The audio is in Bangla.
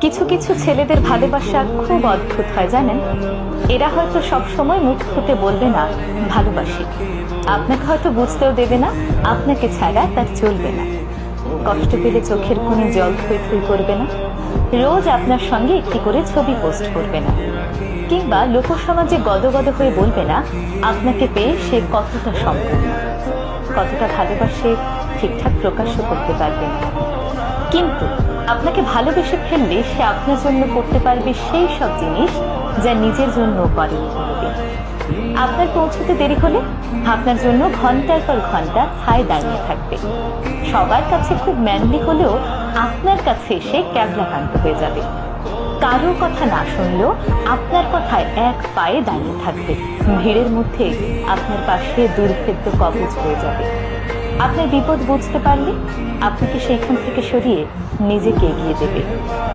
কিছু কিছু ছেলেদের ভালোবাসা খুব অদ্ভুত হয় জানেন। এরা হয়তো সব সময় মুখ ফুটে বলবে না ভালোবাসি, আপনাকে হয়তো বুঝতেও দেবে না আপনাকে ছাড়া তার চলবে না। কষ্ট পেলে চোখের কোণে জল থই থই করবে না, রোজ আপনার সঙ্গে একটি করে ছবি পোস্ট করবে না, কিংবা লোকসমাজে গদগদ হয়ে বলবে না আপনাকে পেয়ে সে কতটা সম্পূর্ণ, কতটা ভালোবাসে ঠিকঠাক প্রকাশও করতে পারবে না। কিন্তু আপনাকে ভালোবেসে ফেললে সে আপনার জন্য করতে পারবে সেই সব জিনিস যা নিজের জন্য করেনি কোনোদিন। আপনার পৌঁছতে দেরি হলে আপনার জন্য ঘন্টার পর ঘন্টা ঠায় দাঁড়িয়ে থাকবে। সবার কাছে খুব ম্যানলি হলেও আপনার কাছে এসে ক্যাবলাকান্ত হয়ে যাবে। কারো কথা না শুনলেও আপনার কথায় এক পায়ে দাঁড়িয়ে থাকবে। ভিড়ের মধ্যে আপনার পাশে দুর্ভেদ্য কবচ হয়ে যাবে। আপনার বিপদ বুঝতে পারলে আপনাকে সেইখান থেকে সরিয়ে নিজেকে এগিয়ে দেবে।